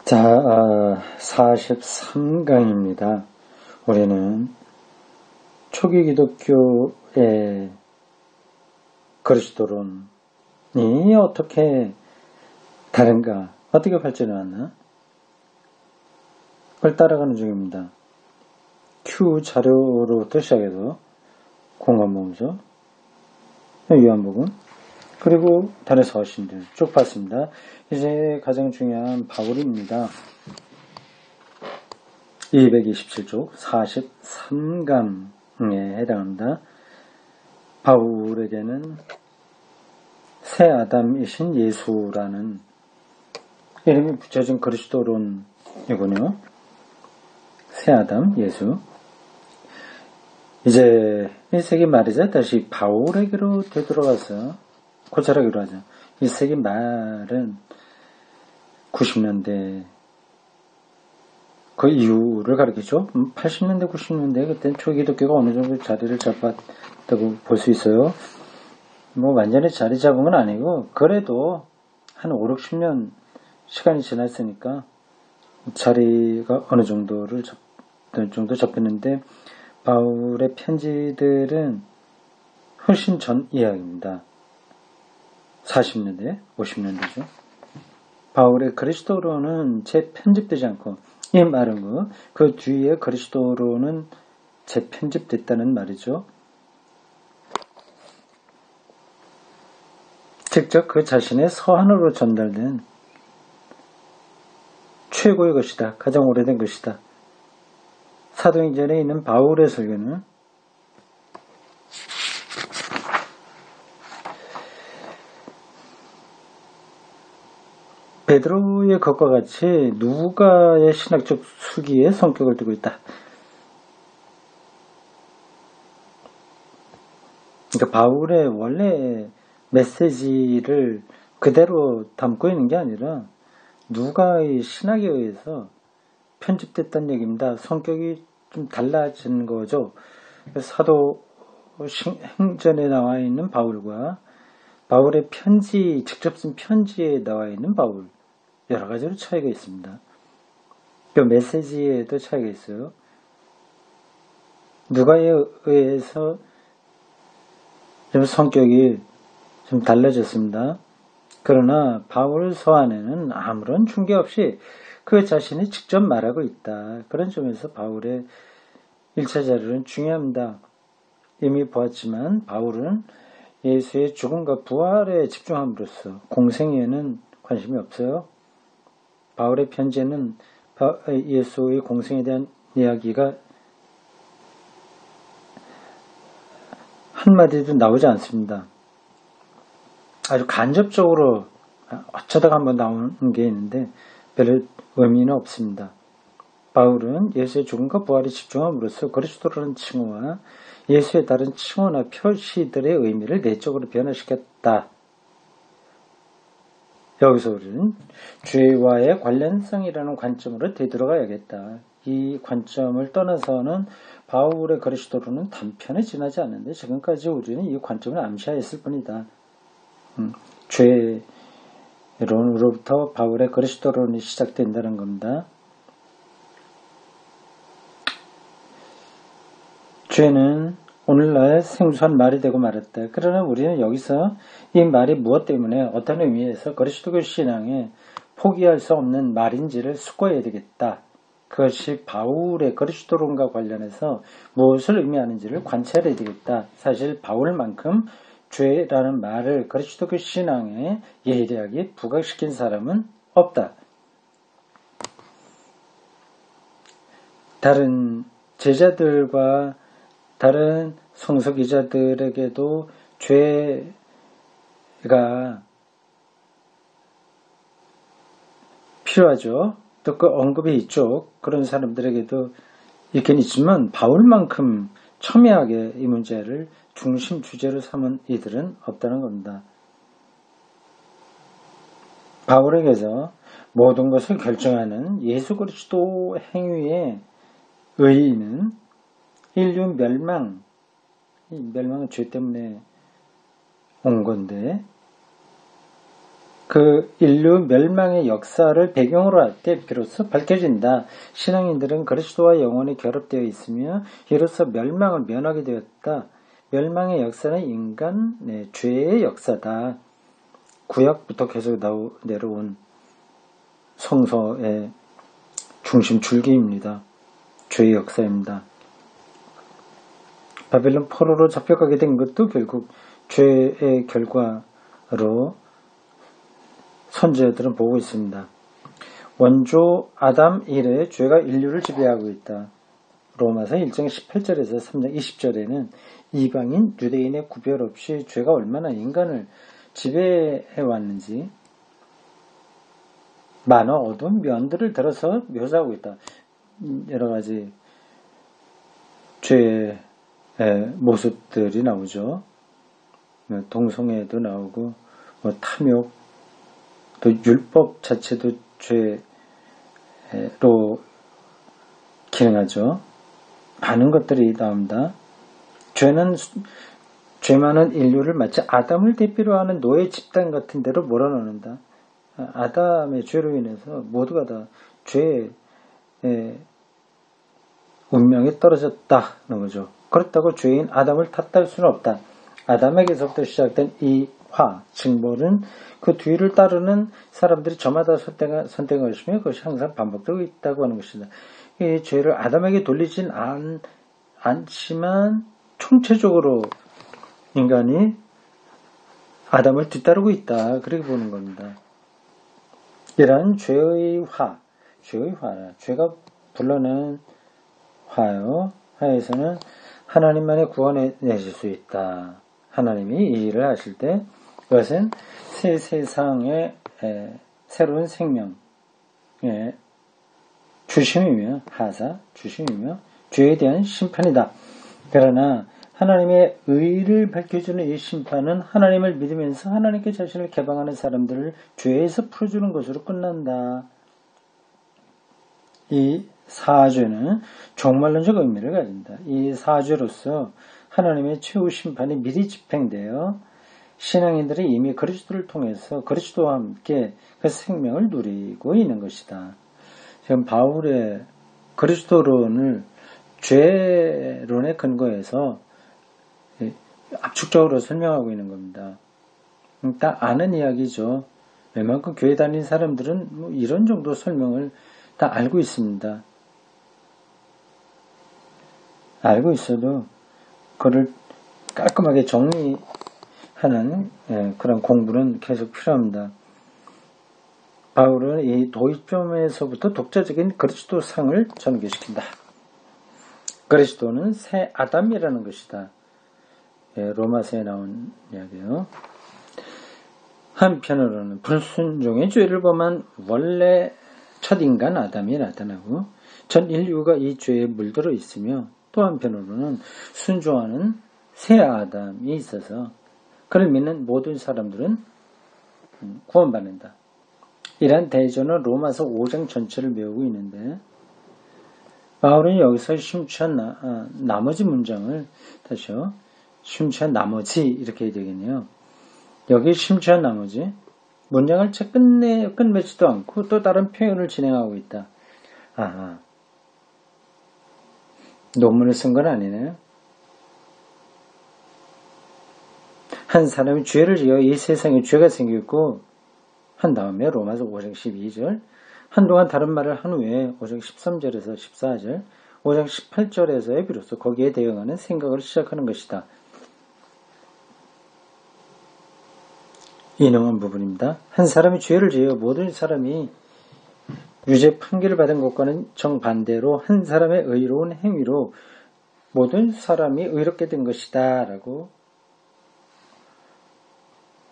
자, 43강입니다. 우리는 초기 기독교의 그리스도론이 어떻게 다른가, 어떻게 발전해왔나? 그걸 따라가는 중입니다. Q 자료로부터 시작해서 공간보험서, 요한복음, 그리고 다른 서신들 쭉 봤습니다. 이제 가장 중요한 바울입니다. 227쪽 43강에 해당합니다. 바울에게는 새 아담이신 예수라는 이름이 붙여진 그리스도론이군요. 새 아담, 예수. 이제 1세기 말이자 다시 바울에게로 되돌아가서 고찰하기로 하죠. 1세기 말은 90년대 그 이후를 가리키죠. 80년대, 90년대 그때는 초기독교가 어느 정도 자리를 잡았다고 볼 수 있어요. 뭐 완전히 자리 잡은 건 아니고 그래도 한 5, 60년 시간이 지났으니까 자리가 어느 정도 잡혔는데 바울의 편지들은 훨씬 전 이야기입니다. 40년대, 50년대죠. 바울의 그리스도로는 재편집되지 않고 이 말은 그 뒤에 그리스도로는 재편집됐다는 말이죠. 직접 그 자신의 서한으로 전달된 최고의 것이다. 가장 오래된 것이다. 사도행전에 있는 바울의 설교는 베드로의 것과 같이 누가의 신학적 수기의 성격을 띠고 있다. 그러니까 바울의 원래 메시지를 그대로 담고 있는 게 아니라 누가의 신학에 의해서 편집됐다는 얘기입니다. 성격이 좀 달라진 거죠. 사도 행전에 나와 있는 바울과 바울의 편지, 직접 쓴 편지에 나와 있는 바울, 여러 가지로 차이가 있습니다. 그 메시지에도 차이가 있어요. 누가에 의해서 좀 성격이 좀 달라졌습니다. 그러나 바울 서한에는 아무런 중개 없이 그 자신이 직접 말하고 있다. 그런 점에서 바울의 1차 자료는 중요합니다. 이미 보았지만 바울은 예수의 죽음과 부활에 집중함으로써 공생에는 관심이 없어요. 바울의 편지에는 예수의 공생에 대한 이야기가 한마디도 나오지 않습니다. 아주 간접적으로 어쩌다가 한번 나오는 게 있는데 별 의미는 없습니다. 바울은 예수의 죽음과 부활에 집중함으로써 그리스도라는 칭호와 예수의 다른 칭호나 표시들의 의미를 내적으로 변화시켰다. 여기서 우리는 죄와의 관련성이라는 관점으로 되돌아가야겠다. 이 관점을 떠나서는 바울의 그리스도로는 단편에 지나지 않는데 지금까지 우리는 이 관점을 암시하였을 뿐이다. 죄론으로부터 바울의 그리스도론이 시작된다는 겁니다. 죄는 오늘날 생소한 말이 되고 말았다. 그러나 우리는 여기서 이 말이 무엇 때문에 어떤 의미에서 그리스도교 신앙에 포기할 수 없는 말인지를 숙고해야 되겠다. 그것이 바울의 그리스도론과 관련해서 무엇을 의미하는지를 관찰해야 되겠다. 사실 바울만큼 죄라는 말을 그리스도교 신앙에 예리하게 부각시킨 사람은 없다. 다른 제자들과 다른 성서 기자들에게도 죄가 필요하죠. 또 그 언급이 있죠. 그런 사람들에게도 있긴 있지만 바울만큼 첨예하게 이 문제를 중심 주제로 삼은 이들은 없다는 겁니다. 바울에게서 모든 것을 결정하는 예수 그리스도 행위의 의의는 인류 멸망, 이 멸망은 죄 때문에 온 건데 그 인류 멸망의 역사를 배경으로 할 때 비로소 밝혀진다. 신앙인들은 그리스도와 영원히 결합되어 있으며 이로써 멸망을 면하게 되었다. 멸망의 역사는 인간 죄의 역사다. 구약부터 계속 내려온 성서의 중심 줄기입니다. 죄의 역사입니다. 바벨론 포로로 잡혀가게 된 것도 결국 죄의 결과로 선지자들은 보고 있습니다. 원조 아담 이래 죄가 인류를 지배하고 있다. 로마서 1장 18절에서 3장 20절에는 이방인, 유대인의 구별 없이 죄가 얼마나 인간을 지배해 왔는지 많은 어두운 면들을 들어서 묘사하고 있다. 여러 가지 죄의 모습들이 나오죠. 동성애도 나오고 탐욕, 또 율법 자체도 죄로 기능하죠. 많은 것들이 나옵니다. 죄 많은 인류를 마치 아담을 대표로 하는 노예 집단 같은 데로 몰아넣는다. 아담의 죄로 인해서 모두가 다 죄의 운명에 떨어졌다는 거죠. 그렇다고 죄인 아담을 탓할 수는 없다. 아담에게서부터 시작된 이 징벌은 그 뒤를 따르는 사람들이 저마다 선택할 것이며 그것이 항상 반복되고 있다고 하는 것이다. 이 죄를 아담에게 돌리진 않지만 총체적으로 인간이 아담을 뒤따르고 있다. 그렇게 보는 겁니다. 이러한 죄의 죄가 불러낸 화에서는 하나님만이 구원해 내실 수 있다. 하나님이 이 일을 하실 때 그것은 새 세상의 새로운 생명의 주심이며 주심이며 죄에 대한 심판이다. 그러나 하나님의 의를 밝혀주는 이 심판은 하나님을 믿으면서 하나님께 자신을 개방하는 사람들을 죄에서 풀어주는 것으로 끝난다. 이 사죄는 종말론적 의미를 가진다. 이 사죄로서 하나님의 최후 심판이 미리 집행되어 신앙인들이 이미 그리스도를 통해서 그리스도와 함께 그 생명을 누리고 있는 것이다. 지금 바울의 그리스도론을 죄론에 근거해서 압축적으로 설명하고 있는 겁니다. 딱 아는 이야기죠. 웬만큼 교회 다니는 사람들은 이런 정도 설명을 다 알고 있습니다. 알고 있어도 그걸 깔끔하게 정리하는 그런 공부는 계속 필요합니다. 바울은 이 도입점에서부터 독자적인 그리스도상을 전개시킨다. 그리스도는 새 아담이라는 것이다. 로마서에 나온 이야기예요. 한편으로는 불순종의 죄를 범한 원래 첫인간 아담이 나타나고 전 인류가 이 죄에 물들어 있으며 또 한편으로는 순종하는 새 아담이 있어서 그를 믿는 모든 사람들은 구원받는다. 이러한 대전은 로마서 5장 전체를 메우고 있는데 바울은 여기서 심취한 나머지 문장을 다시요. 심취한 나머지 이렇게 해야 되겠네요. 여기 심취한 나머지 문장을 채 끝맺지도 않고 또 다른 표현을 진행하고 있다. 논문을 쓴 건 아니네요. 한 사람이 죄를 지어 이 세상에 죄가 생겼고 한 다음에 로마서 5장 12절 한동안 다른 말을 한 후에 5장 13절에서 14절 5장 18절에서의 비로소 거기에 대응하는 생각을 시작하는 것이다. 인용한 부분입니다. 한 사람이 죄를 지어 모든 사람이 유죄 판결을 받은 것과는 정반대로 한 사람의 의로운 행위로 모든 사람이 의롭게 된 것이다 라고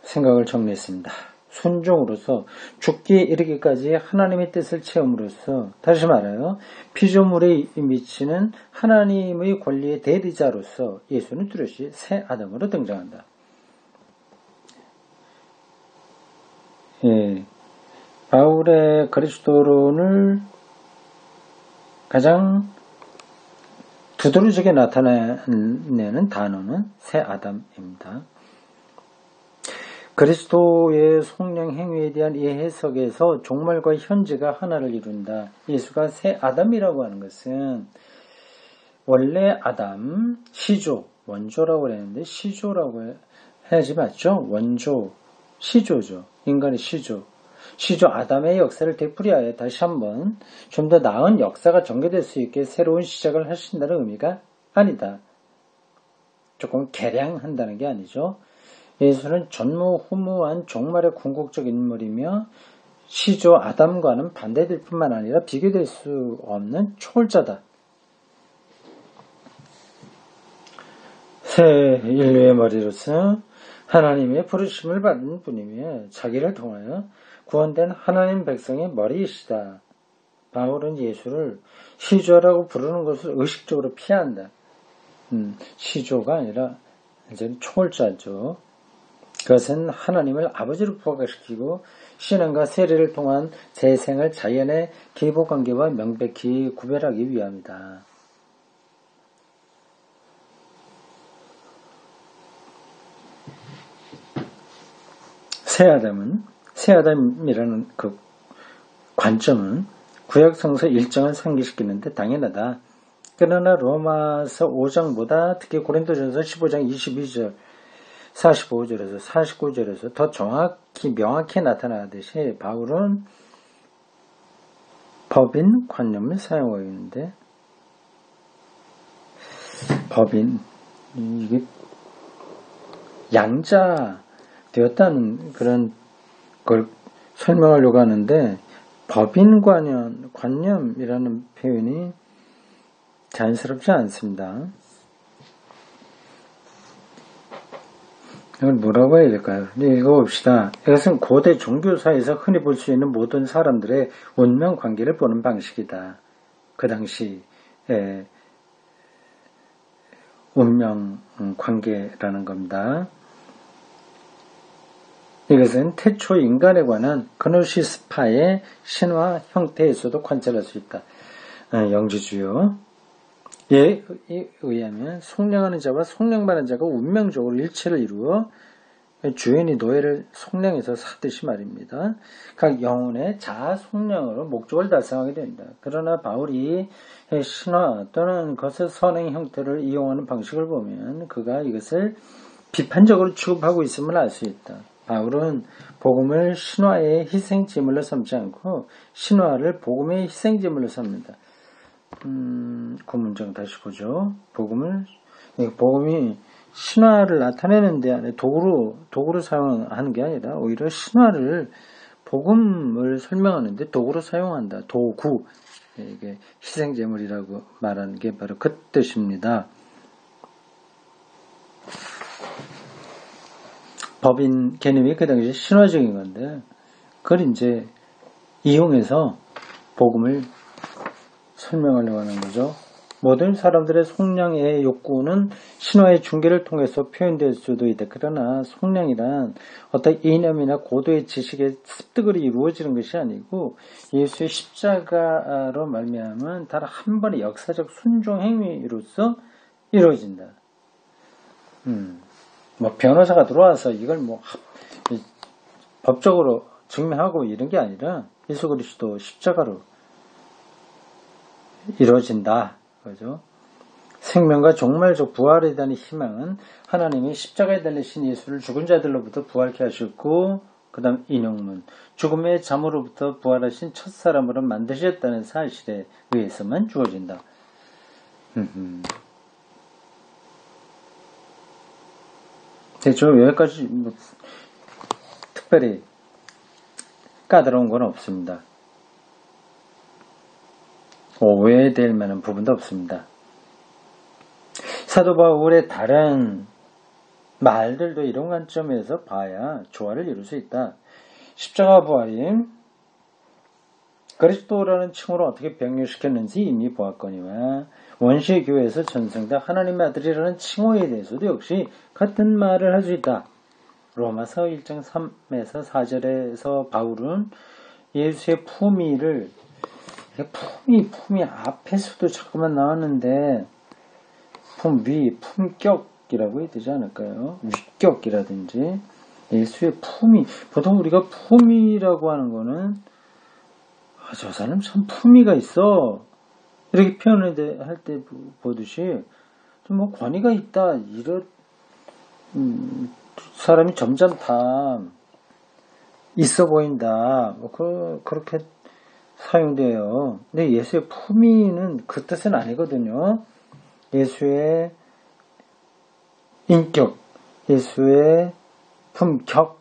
생각을 정리했습니다. 순종으로서 죽기에 이르기까지 하나님의 뜻을 체험으로써 다시 말하여 피조물에 미치는 하나님의 권리의 대리자로서 예수는 뚜렷이 새 아담으로 등장한다. 바울의 그리스도론을 가장 두드러지게 나타내는 단어는 새 아담입니다. 그리스도의 속량 행위에 대한 이 해석에서 종말과 현재가 하나를 이룬다. 예수가 새 아담이라고 하는 것은 원래 아담, 시조, 원조라고 그랬는데 시조라고 해야지 맞죠? 원조, 시조죠. 인간의 시조. 시조 아담의 역사를 되풀이하여 다시 한번 좀 더 나은 역사가 전개될 수 있게 새로운 시작을 하신다는 의미가 아니다. 조금 개량한다는 게 아니죠. 예수는 전무후무한 종말의 궁극적 인물이며 시조 아담과는 반대될 뿐만 아니라 비교될 수 없는 초월자다. 새 인류의 머리로서 하나님의 부르심을 받은 분이며 자기를 통하여 구원된 하나님 백성의 머리이시다. 바울은 예수를 시조라고 부르는 것을 의식적으로 피한다. 시조가 아니라 이제 초월자죠. 그것은 하나님을 아버지로 부각시키고 신앙과 세례를 통한 재생을 자연의 기복관계와 명백히 구별하기 위함이다. 새 아담이라는 그 관점은 구약 성서 일정을 상기시키는데 당연하다. 그러나 로마서 5장보다 특히 고린도전서 15장 22절 45절에서 49절에서 더 정확히 명확히 나타나듯이 바울은 법인 관념을 사용하고 있는데 법인 이게 양자 되었다는 그런 걸 설명하려고 하는데 법인 관념이라는 표현이 자연스럽지 않습니다. 이걸 뭐라고 해야 될까요? 읽어봅시다. 이것은 고대 종교사에서 흔히 볼 수 있는 모든 사람들의 운명 관계를 보는 방식이다. 그 당시 운명 관계라는 겁니다. 이것은 태초 인간에 관한 그노시스파의 신화 형태에서도 관찰할 수 있다. 영지주요. 에 의하면 속량하는 자와 속량받는 자가 운명적으로 일체를 이루어 주인이 노예를 속량해서 사듯이 말입니다. 각 영혼의 자아 속량으로 목적을 달성하게 된다. 그러나 바울이 신화 또는 것의 선행 형태를 이용하는 방식을 보면 그가 이것을 비판적으로 취급하고 있음을 알 수 있다. 바울은 복음을 신화의 희생제물로 삼지 않고 신화를 복음의 희생제물로 삽니다. 그 문장 다시 보죠. 복음이 신화를 나타내는 데 안에 도구로 사용하는 게 아니라 오히려 신화를 복음을 설명하는데 도구로 사용한다. 도구. 이게 희생제물이라고 말하는 게 바로 그 뜻입니다. 법인 개념이 그 당시 신화적인 건데 그걸 이제 이용해서 복음을 설명하려고 하는 거죠. 모든 사람들의 속량의 욕구는 신화의 중계를 통해서 표현될 수도 있다. 그러나 속량이란 어떤 이념이나 고도의 지식의 습득으로 이루어지는 것이 아니고 예수의 십자가로 말미암은 단 한 번의 역사적 순종 행위로서 이루어진다. 변호사가 들어와서 이걸 법적으로 증명하고 이런 게 아니라 예수 그리스도 십자가로 이루어진다. 그죠? 생명과 종말적 부활에 대한 희망은 하나님이 십자가에 달리신 예수를 죽은 자들로부터 부활케 하셨고 그 다음 인용문 죽음의 잠으로부터 부활하신 첫사람으로 만드셨다는 사실에 의해서만 주어진다. 대충 여기까지 특별히 까다로운 건 없습니다. 오해될 만한 부분도 없습니다. 사도 바울의 다른 말들도 이런 관점에서 봐야 조화를 이룰 수 있다. 십자가 부활이 그리스도라는 칭호로 어떻게 병렬시켰는지 이미 보았거니와 원시의 교회에서 전승된 하나님의 아들이라는 칭호에 대해서도 역시 같은 말을 할 수 있다. 로마서 1장 3에서 4절에서 바울은 예수의 품위를 품위 앞에서도 자꾸만 나왔는데 품격이라고 해야 되지 않을까요? 위격이라든지 예수의 품위. 보통 우리가 품위라고 하는 거는 저 사람 참 품위가 있어 이렇게 표현을 할 때 보듯이 좀 뭐 권위가 있다 이런 사람이 점점 다 있어 보인다 뭐 그렇게 사용돼요. 근데 예수의 품위는 그 뜻은 아니거든요. 예수의 인격, 예수의 품격,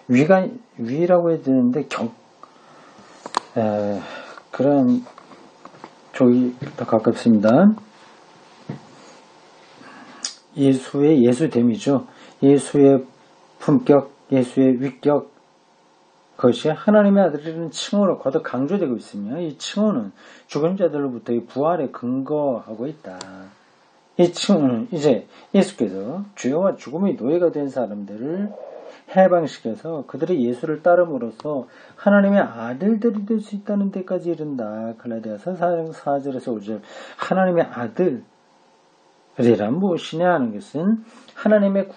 위라고 해야 되는데 그런 쪽이 더 가깝습니다. 예수의 예수됨이죠. 예수의 품격, 예수의 위격, 그것이 하나님의 아들이라는 칭호로 거듭 강조되고 있으며 이 칭호는 죽은 자들로부터의 부활에 근거하고 있다. 이 칭호는 이제 예수께서 죄와 죽음의 노예가 된 사람들을 해방시켜서 그들이 예수를 따름으로써 하나님의 아들들이 될 수 있다는 데까지 이른다. 갈라디아서 4절에서 5절 하나님의 아들이란 무엇이냐 하는 것은 하나님의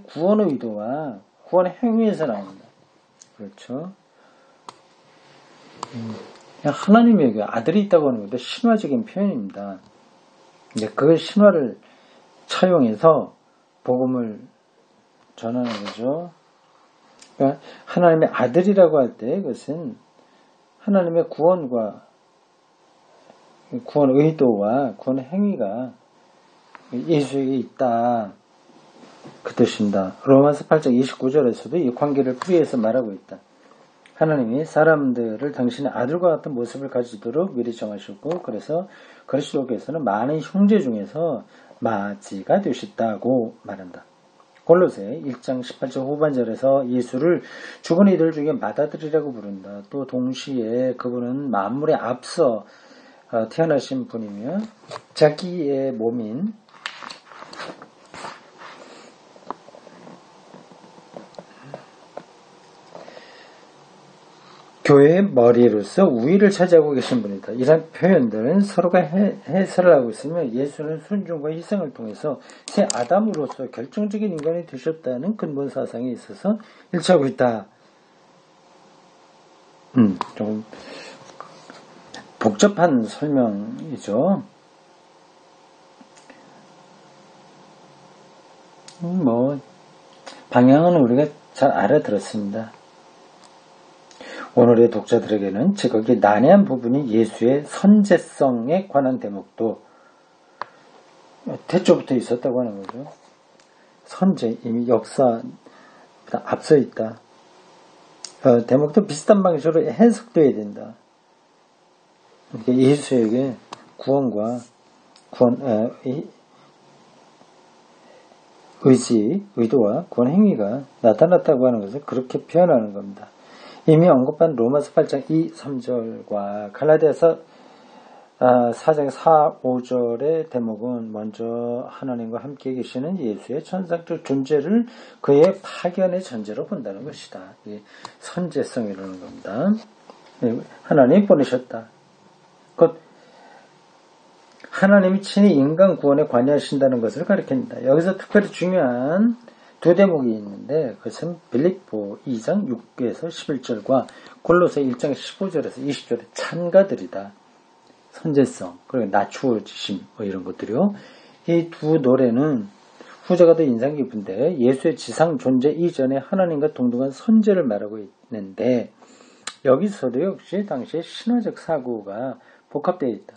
구원의 의도와 구원의 행위에서 나옵니다. 그렇죠? 하나님의 아들이 있다고 하는 것도 신화적인 표현입니다. 이제 그 신화를 차용해서 복음을 전하는 거죠. 그러니까 하나님의 아들이라고 할 때 그것은 하나님의 구원 의도와 구원 행위가 예수에게 있다. 그 뜻입니다. 로마서 8장 29절에서도 이 관계를 풀이해서 말하고 있다. 하나님이 사람들을 당신의 아들과 같은 모습을 가지도록 미리 정하셨고 그래서 그리스도께서는 많은 형제 중에서 마지가 되셨다고 말한다. 골로새 1장 18절 후반절에서 예수를 죽은 이들 중에 맏아들이라고 부른다. 또 동시에 그분은 만물에 앞서 태어나신 분이며 자기의 몸인 교회의 머리로서 우위를 차지하고 계신 분이다. 이런 표현들은 서로가 해설을 하고 있으며 예수는 순종과 희생을 통해서 새 아담으로서 결정적인 인간이 되셨다는 근본 사상에 있어서 일치하고 있다. 좀 복잡한 설명이죠. 방향은 우리가 잘 알아들었습니다. 오늘의 독자들에게는 거기 난해한 부분이 예수의 선제성에 관한 대목도 태초부터 있었다고 하는 거죠. 선제, 이미 역사보다 앞서 있다. 대목도 비슷한 방식으로 해석되어야 된다. 그러니까 예수에게 의도와 구원 행위가 나타났다고 하는 것을 그렇게 표현하는 겁니다. 이미 언급한 로마서 8장 2, 3절과 갈라디아서 4장 4, 5절의 대목은 먼저 하나님과 함께 계시는 예수의 천상적 존재를 그의 파견의 전제로 본다는 것이다. 선제성이라는 겁니다. 하나님이 보내셨다. 곧 하나님이 친히 인간 구원에 관여하신다는 것을 가리킵니다. 여기서 특별히 중요한 두 대목이 있는데 그것은 빌립보 2장 6에서 11절과 골로새 1장 15절에서 20절의 찬가들이다. 선제성, 그리고 낮추어지심 이런 것들이요. 이 두 노래는 후자가 더 인상 깊은데 예수의 지상 존재 이전에 하나님과 동등한 선제를 말하고 있는데 여기서도 역시 당시의 신화적 사고가 복합되어 있다.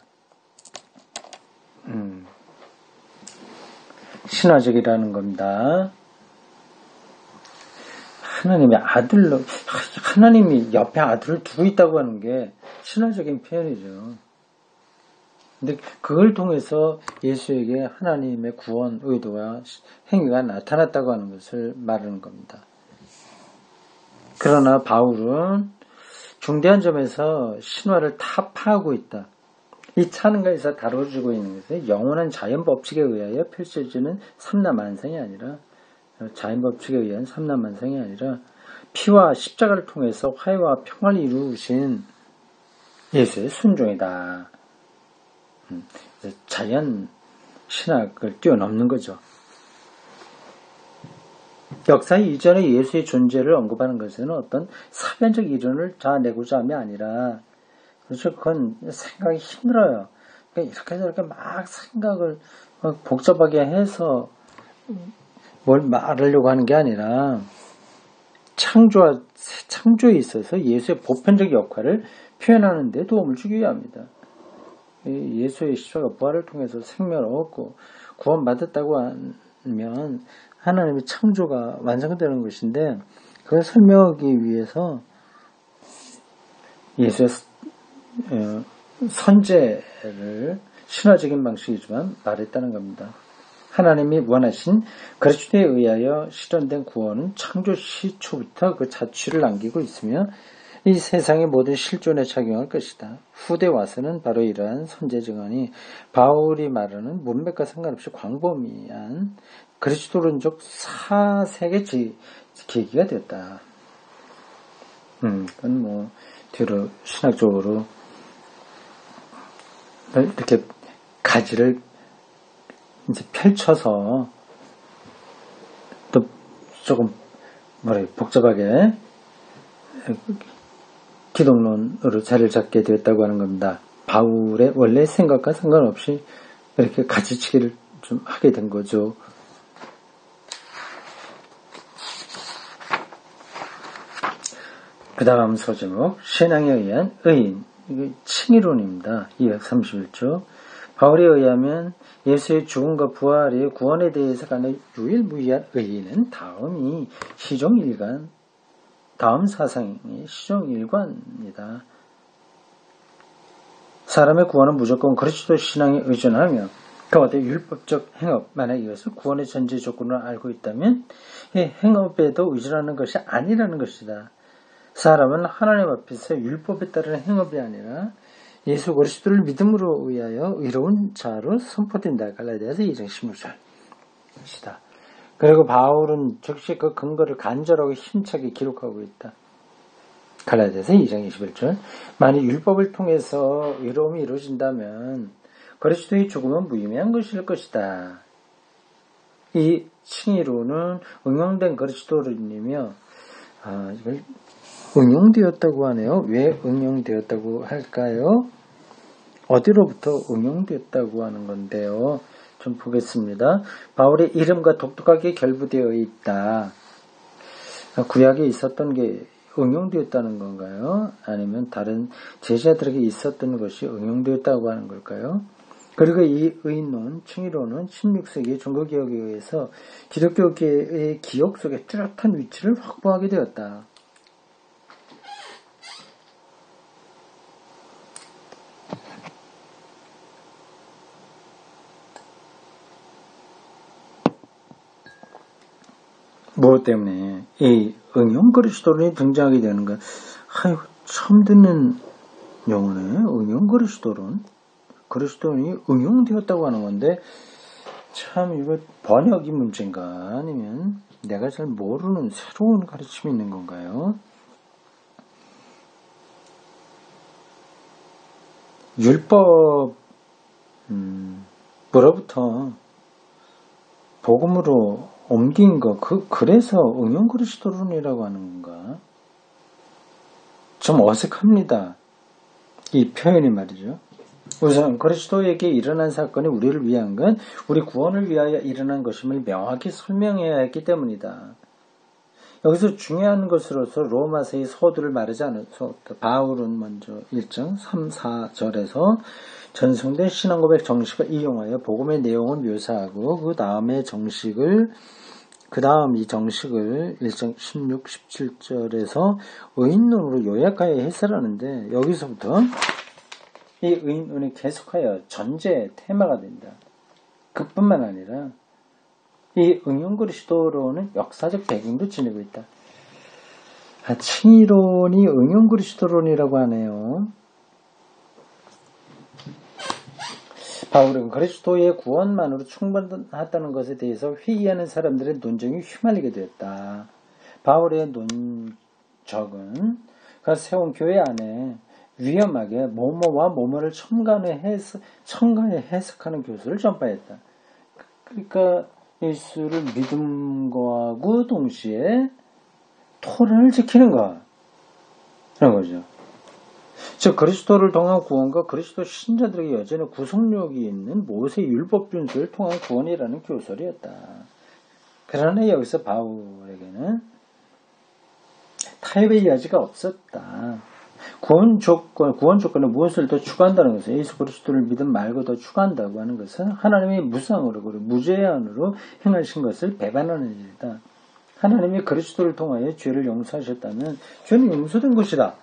신화적이라는 겁니다. 하나님의 아들로, 하나님이 옆에 아들을 두고 있다고 하는 게 신화적인 표현이죠. 근데 그걸 통해서 예수에게 하나님의 구원 의도와 행위가 나타났다고 하는 것을 말하는 겁니다. 그러나 바울은 중대한 점에서 신화를 타파하고 있다. 이 찬가에서 다뤄지고 있는 것은 영원한 자연법칙에 의하여 펼쳐지는 삼라만상이 아니라 자연법칙에 의한 삼라만상이 아니라 피와 십자가를 통해서 화해와 평화를 이루신 예수의 순종이다. 자연 신학을 뛰어넘는 거죠. 역사 이전에 예수의 존재를 언급하는 것은 어떤 사변적 이론을 자내고자 함이 아니라, 그렇죠. 그건 생각이 힘들어요. 그러니까 이렇게 저렇게 막 생각을 복잡하게 해서 뭘 말하려고 하는 게 아니라, 창조에 있어서 예수의 보편적 역할을 표현하는 데 도움을 주기 위함이다. 예수의 십자가 부활을 통해서 생명을 얻고 구원받았다고 하면 하나님의 창조가 완성되는 것인데, 그걸 설명하기 위해서 예수의 선제를 신화적인 방식이지만 말했다는 겁니다. 하나님이 원하신 그리스도에 의하여 실현된 구원은 창조 시초부터 그 자취를 남기고 있으며 이 세상의 모든 실존에 작용할 것이다. 후대 와서는 바로 이러한 선제 증언이 바울이 말하는 문맥과 상관없이 광범위한 그리스도론적 사색의 계기가 되었다. 그건 뭐 뒤로 신학적으로 이렇게 가지를 이제 펼쳐서 또 조금 복잡하게 기독론으로 자리를 잡게 되었다고 하는 겁니다. 바울의 원래 생각과 상관없이 이렇게 가지치기를 좀 하게 된 거죠. 그 다음 소제목, 신앙에 의한 의인. 이거 칭의론입니다. 231조. 바울에 의하면 예수의 죽음과 부활의 구원에 대해서 가는 유일무이한 의인은 다음 사상이 시종일관이다. 사람의 구원은 무조건 그리스도 신앙에 의존하며 가운데 율법적 행업, 만약 이것을 구원의 전제 조건으로 알고 있다면 이 행업에도 의존하는 것이 아니라는 것이다. 사람은 하나님 앞에서 율법에 따른 행업이 아니라 예수 그리스도를 믿음으로 의하여 의로운 자로 선포된다. 갈라디아서 2장 16절 것이다. 그리고 바울은 즉시 그 근거를 간절하고 힘차게 기록하고 있다. 갈라디아서 2장 21절. 만일 율법을 통해서 의로움이 이루어진다면 그리스도의 죽음은 무의미한 것일 것이다. 이 칭의로는 응용된 그리스도인이며 이걸 응용되었다고 하네요. 왜 응용되었다고 할까요? 어디로부터 응용되었다고 하는 건데요. 좀 보겠습니다. 바울의 이름과 독특하게 결부되어 있다. 구약에 있었던 게 응용되었다는 건가요? 아니면 다른 제자들에게 있었던 것이 응용되었다고 하는 걸까요? 그리고 이 의인론, 칭의론은 16세기 종교개혁에 의해서 기독교계의 기억 속에 뚜렷한 위치를 확보하게 되었다. 무엇 때문에 이 응용 그리스도론이 등장하게 되는 것? 처음 듣는 용어네. 응용 그리스도론. 그리스도론이 응용되었다고 하는 건데 참 이거 번역이 문제인가 아니면 내가 잘 모르는 새로운 가르침이 있는 건가요? 율법으로부터 복음으로 옮긴 거, 그래서 응용 그리스도론이라고 하는 건가? 좀 어색합니다. 이 표현이 말이죠. 우선 그리스도에게 일어난 사건이 우리를 위한 건 우리 구원을 위하여 일어난 것임을 명확히 설명해야 했기 때문이다. 여기서 중요한 것으로서 로마서의 서두를 말하지 않아서 바울은 먼저 1장 3, 4절에서 전승된 신앙고백 정식을 이용하여 복음의 내용을 묘사하고 그 다음 이 정식을 1장 16, 17절에서 의인론으로 요약하여 해설하는데 여기서부터 이 의인론이 계속하여 전제 테마가 된다. 그뿐만 아니라 이 응용 그리스도론은 역사적 배경도 지니고 있다. 칭의론이 응용 그리스도론이라고 하네요. 바울은 그리스도의 구원만으로 충분하다는 것에 대해서 회의하는 사람들의 논쟁이 휘말리게 되었다. 바울의 논적은 그 세운 교회 안에 위험하게 뭐뭐와 뭐뭐를 첨가해 해석하는 교수를 전파했다. 그러니까 예수를 믿음과고 동시에 토론을 지키는 것. 그런 거죠. 즉 그리스도를 통한 구원과 그리스도 신자들에게 여전히 구속력이 있는 모세 율법 준수를 통한 구원이라는 교설이었다. 그러나 여기서 바울에게는 타협의 여지가 없었다. 구원 조건에 무엇을 더 추가한다는 것은 예수 그리스도를 믿음 말고 더 추가한다고 하는 것은 하나님의 무상으로 그리고 무제한으로 행하신 것을 배반하는 일이다. 하나님이 그리스도를 통하여 죄를 용서하셨다면 죄는 용서된 것이다.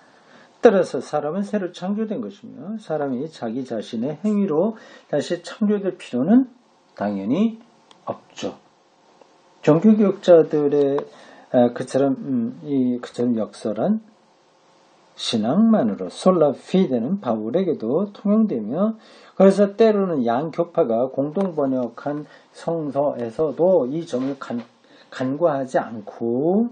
따라서 사람은 새로 창조된 것이며 사람이 자기 자신의 행위로 다시 창조될 필요는 당연히 없죠. 종교개혁자들의 그처럼 역설한 신앙만으로 솔라피데는 바울에게도 통용되며 그래서 때로는 양교파가 공동 번역한 성서에서도 이 점을 간과하지 않고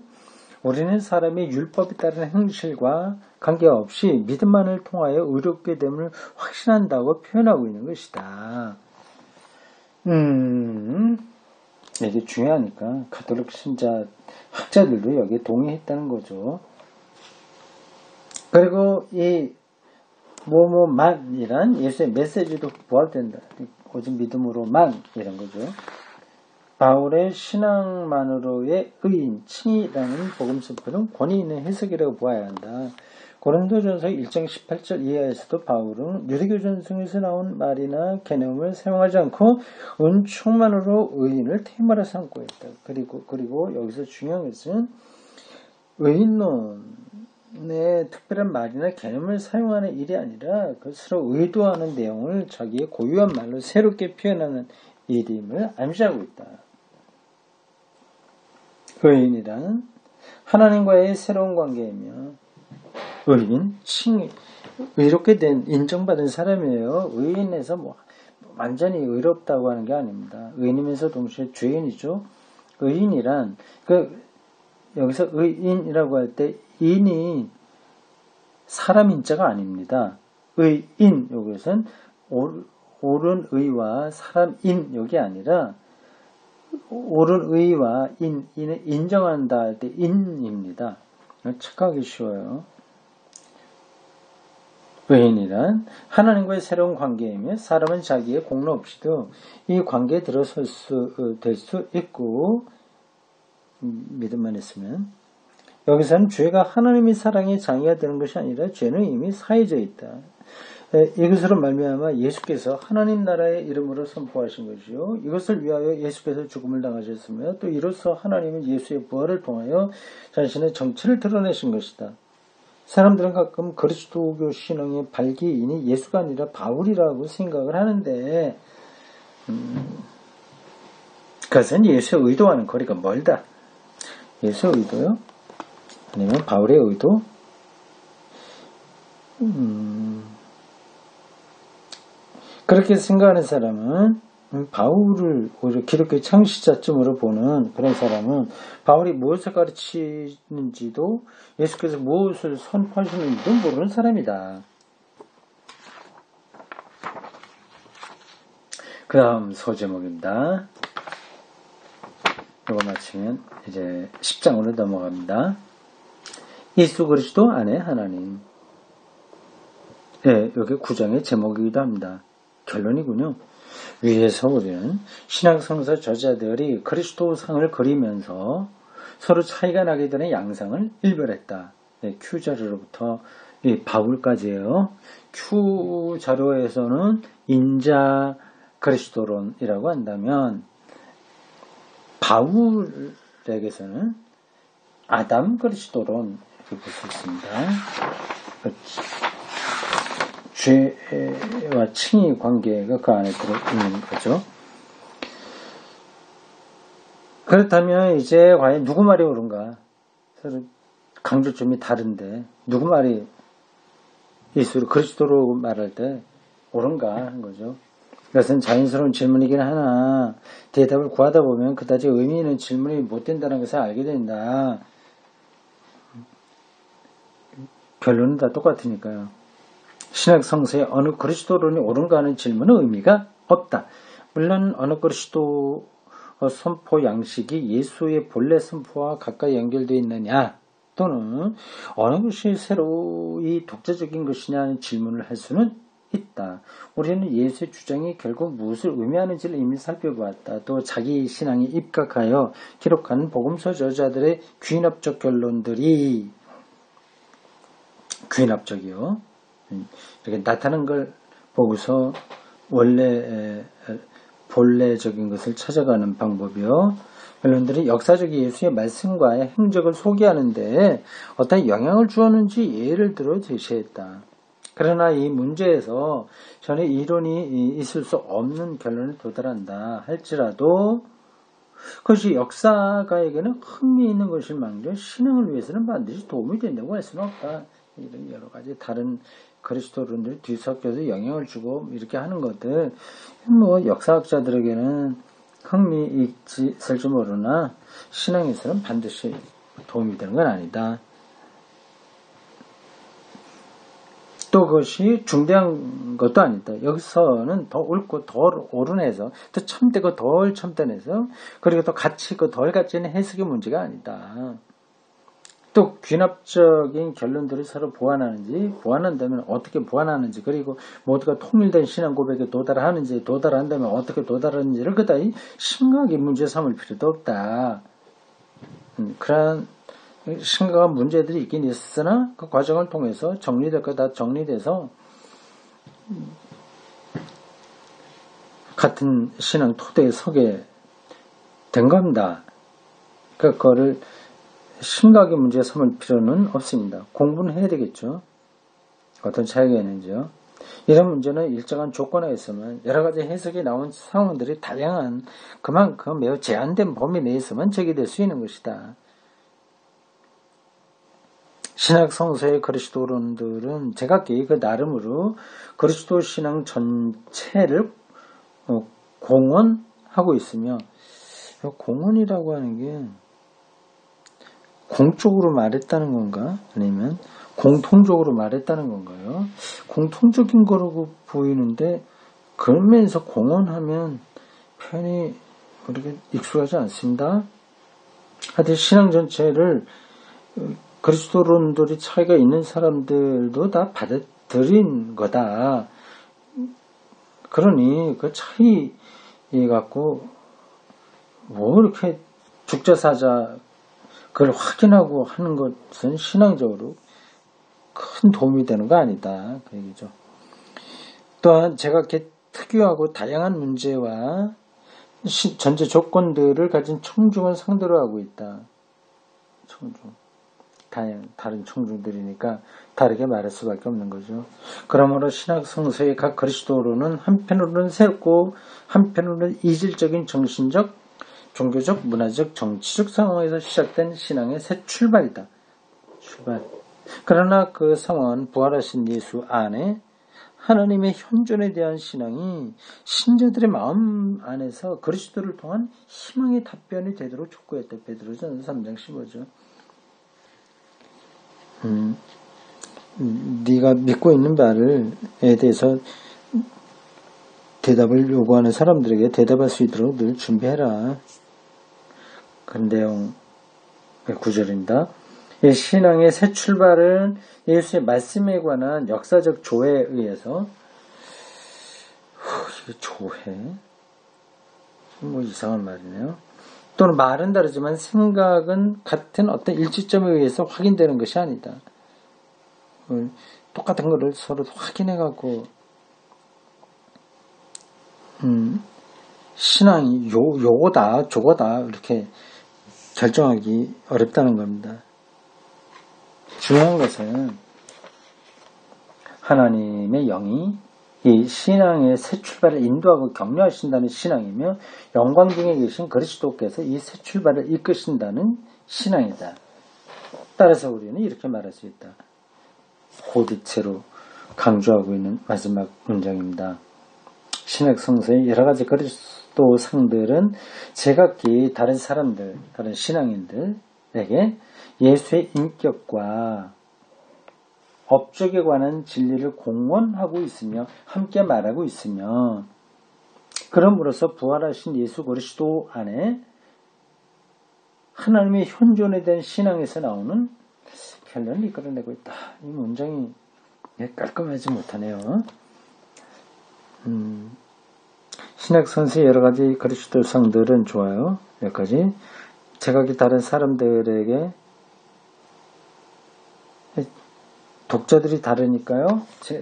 우리는 사람의 율법에 따른 행실과 관계없이 믿음만을 통하여 의롭게 됨을 확신한다고 표현하고 있는 것이다. 이게 중요하니까 가톨릭 신자 학자들도 여기에 동의했다는 거죠. 그리고 이 뭐뭐만이란 예수의 메시지도 부활된다. 오직 믿음으로만 이런 거죠. 바울의 신앙만으로의 의인, 칭의라는 복음서표는 권위 있는 해석이라고 보아야 한다. 고린도전서 1장 18절 이하에서도 바울은 유대교 전승에서 나온 말이나 개념을 사용하지 않고 은총만으로 의인을 테마로 삼고 있다. 그리고 여기서 중요한 것은 의인론의 특별한 말이나 개념을 사용하는 일이 아니라 스스로 의도하는 내용을 자기의 고유한 말로 새롭게 표현하는 일임을 암시하고 있다. 의인이란 하나님과의 새로운 관계이며 의인, 의롭게 된 인정받은 사람이에요. 의인에서 완전히 의롭다고 하는 게 아닙니다. 의인이면서 동시에 죄인이죠. 의인이란 여기서 의인이라고 할 때 인이 사람 인자가 아닙니다. 의인 여기서는 옳은 의와 사람인 여기 아니라 옳은 의와 인을 인정한다 할 때 인입니다. 착각하기 쉬워요. 의인이란 하나님과의 새로운 관계이며 사람은 자기의 공로 없이도 이 관계에 들어설 될 수 있고 믿음만 있으면 여기서는 죄가 하나님의 사랑의 장애가 되는 것이 아니라 죄는 이미 사해져 있다. 이것으로 말미암아 예수께서 하나님 나라의 이름으로 선포하신 것이요 이것을 위하여 예수께서 죽음을 당하셨으며 또 이로써 하나님은 예수의 부활을 통하여 자신의 정체를 드러내신 것이다. 사람들은 가끔 그리스도교 신앙의 발기인이 예수가 아니라 바울이라고 생각을 하는데 그것은 예수의 의도와는 거리가 멀다. 예수의 의도요? 아니면 바울의 의도? 그렇게 생각하는 사람은 바울을 오히려 기독교의 창시자쯤으로 보는 그런 사람은 바울이 무엇을 가르치는지도 예수께서 무엇을 선포하시는지도 모르는 사람이다. 그 다음 소제목입니다. 이거 마치면 이제 10장으로 넘어갑니다. 예수 그리스도 안에 하나님. 네, 여기 9장의 제목이기도 합니다. 결론이군요. 위에서 우리는 신약성서 저자들이 그리스도상을 그리면서 서로 차이가 나게 되는 양상을 일별했다. 네, Q 자료로부터 바울까지예요. Q 자료에서는 인자 그리스도론이라고 한다면 바울에게서는 아담 그리스도론 이렇게 볼 수 있습니다. 죄와 칭의 관계가 그 안에 들어있는 거죠. 그렇다면 이제 과연 누구 말이 옳은가? 서로 강조점이 다른데 누구 말이 예수를 그리스도로 말할 때 옳은가 하는 거죠. 이것은 자연스러운 질문이긴 하나 대답을 구하다 보면 그다지 의미 있는 질문이 못 된다는 것을 알게 된다. 결론은 다 똑같으니까요. 신약 성서에 어느 그리스도론이 옳은가 하는 질문은 의미가 없다. 물론 어느 그리스도론이 선포 양식이 예수의 본래 선포와 가까이 연결되어 있느냐, 또는 어느 것이 새로이 독자적인 것이냐는 질문을 할 수는 있다. 우리는 예수의 주장이 결국 무엇을 의미하는지를 이미 살펴보았다. 또 자기 신앙에 입각하여 기록한 복음서 저자들의 귀납적 결론들이 귀납적이요. 이렇게 나타난 걸 보고서 본래적인 것을 찾아가는 방법이요. 결론들이 역사적 예수의 말씀과의 행적을 소개하는데 어떤 영향을 주었는지 예를 들어 제시했다. 그러나 이 문제에서 전혀 이론이 있을 수 없는 결론에 도달한다 할지라도 그것이 역사가에게는 흥미있는 것일망정 신앙을 위해서는 반드시 도움이 된다고 할 수는 없다. 이런 여러 가지 다른 그리스도론들이 뒤섞여서 영향을 주고 이렇게 하는 것들, 역사학자들에게는 흥미있을지 모르나 신앙에서는 반드시 도움이 되는 건 아니다. 또 그것이 중대한 것도 아니다. 여기서는 더 옳고 덜 옳은해서, 더 참되고 덜 참된해서, 그리고 또 가치고 덜 가치는 해석의 문제가 아니다. 또 귀납적인 결론들을 서로 보완한다면 어떻게 보완하는지, 그리고 모두가 통일된 신앙 고백에 도달하는지, 도달한다면 어떻게 도달하는지를 그다지 심각하게 문제 삼을 필요도 없다. 그런 심각한 문제들이 있긴 있으나 그 과정을 통해서 정리될 거 다 정리돼서 같은 신앙 토대에 서게 된 겁니다. 그거를 심각하게 문제 삼을 필요는 없습니다. 공부는 해야 되겠죠. 어떤 차이가 있는지요. 이런 문제는 일정한 조건에 있으면 여러 가지 해석이 나온 상황들이 다양한 그만큼 매우 제한된 범위 내에서만 제기될 수 있는 것이다. 신학 성서의 그리스도론들은 제각기 그 나름으로 그리스도 신앙 전체를 공언하고 있으며, 공언이라고 하는 게 공적으로 말했다는 건가? 아니면 공통적으로 말했다는 건가요? 공통적인 거라고 보이는데, 그러면서 공언하면 표현이 그렇게 익숙하지 않습니다. 하여튼 신앙 전체를 그리스도론들이 차이가 있는 사람들도 다 받아들인 거다. 그러니 그 차이 갖고 뭐 이렇게 죽자사자 그걸 확인하고 하는 것은 신앙적으로 큰 도움이 되는 거 아니다. 그 얘기죠. 또한 제가 이렇게 특유하고 다양한 문제와 전제 조건들을 가진 청중을 상대로 하고 있다. 청중. 다른 청중들이니까 다르게 말할 수밖에 없는 거죠. 그러므로 신학 성서의 각 그리스도로는 한편으로는 새롭고 한편으로는 이질적인 정신적, 종교적, 문화적, 정치적 상황에서 시작된 신앙의 새 출발이다. 출발. 그러나 그 상황은 부활하신 예수 안에 하나님의 현존에 대한 신앙이 신자들의 마음 안에서 그리스도를 통한 희망의 답변이 되도록 촉구했다. 베드로전서 3장 15절. 네가 믿고 있는 바에 대해서 대답을 요구하는 사람들에게 대답할 수 있도록 늘 준비해라. 그런 내용 구절입니다. 이 신앙의 새 출발은 예수의 말씀에 관한 역사적 조회에 의해서 이게 조회? 뭐 이상한 말이네요. 또는 말은 다르지만 생각은 같은 어떤 일치점에 의해서 확인되는 것이 아니다. 똑같은 거를 서로 확인해갖고 신앙이 요거다 저거다 이렇게 결정하기 어렵다는 겁니다. 중요한 것은 하나님의 영이 이 신앙의 새 출발을 인도하고 격려하신다는 신앙이며, 영광 중에 계신 그리스도께서 이 새 출발을 이끄신다는 신앙이다. 따라서 우리는 이렇게 말할 수 있다. 고디체로 강조하고 있는 마지막 문장입니다. 신약 성서의 여러 가지 그리스도 상들은 제각기 다른 사람들, 다른 신앙인들에게 예수의 인격과 업적에 관한 진리를 공언하고 있으며 함께 말하고 있으며, 그럼으로써 부활하신 예수 그리스도 안에 하나님의 현존에 대한 신앙에서 나오는 결론을 이끌어내고 있다. 이 문장이 깔끔하지 못하네요. 신약 선수의 여러 가지 그리스도성들은 좋아요. 여기까지. 제각기 다른 사람들에게 독자들이 다르니까요.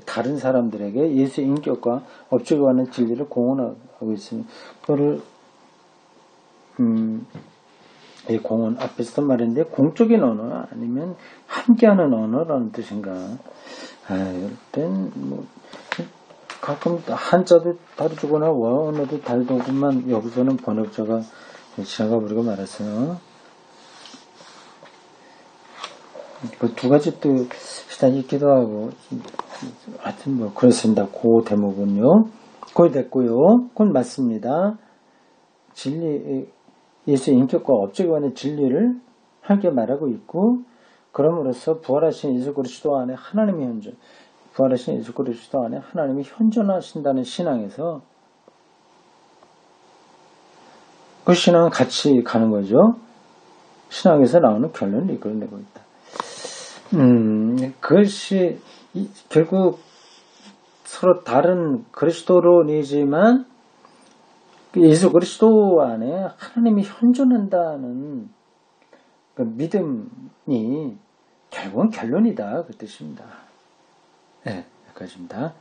다른 사람들에게 예수의 인격과 업적에 관한 진리를 공언하고 있습니다. 그거를 이 공언 앞에서 도 말했는데 공적인 언어 아니면 함께하는 언어라는 뜻인가? 이럴 땐 뭐 가끔 한자도 다르거나 원어도 다르더구만 여기서는 번역자가 지나가 버리고 말았어요. 그 두 가지 또 시단이 있기도 하고 하여튼 뭐 그렇습니다. 그 대목은요. 거의 됐고요. 그건 맞습니다. 진리 예수의 인격과 업적에 관한 진리를 함께 말하고 있고 그럼으로써 부활하신 예수 그리스도 안에 하나님의 현존 부활하신 예수 그리스도 안에 하나님이 현존하신다는 신앙에서 그 신앙은 같이 가는 거죠. 신앙에서 나오는 결론을 이끌어내고 있다. 그것이 결국 서로 다른 그리스도론이지만 예수 그리스도 안에 하나님이 현존한다는 그 믿음이 결국은 결론이다. 그 뜻입니다. 네, 여기까지입니다.